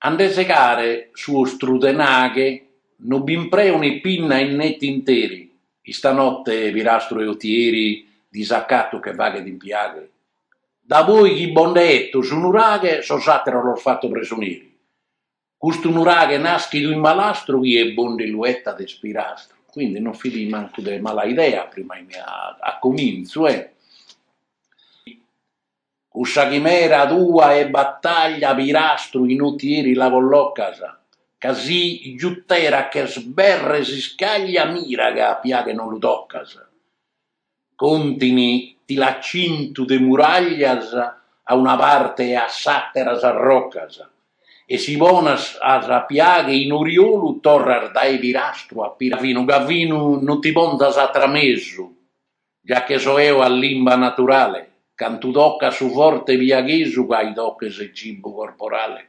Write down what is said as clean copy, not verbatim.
Ande secare su strudenaghe, non bimpreuni pinna in netti interi. Stanotte virastro e otieri disaccato che vaghe d'impiaghe. Da voi chi bondetto su nuraghe so satero l'ho fatto presonieri. Questo nuraghe naschi di un malastro chi è bonde luetta de spirastro. Quindi non fili manco de mala idea prima a cominzo, Cussa chimera tua e battaglia virastro inutieri la collocasa. Così giuttera che sberre si scaglia miraga pia che non lo toccasa. Contini ti l'accinto de muraglias a una parte e a satteras a roccasa. E si vonas a rapiaghe in oriolu torrar dai virastro a piravino. Gavino non ti bondas a tramesso, già che so io a limba naturale. Cantu tocca su forte viaghesu, quai tocca se cibo corporale.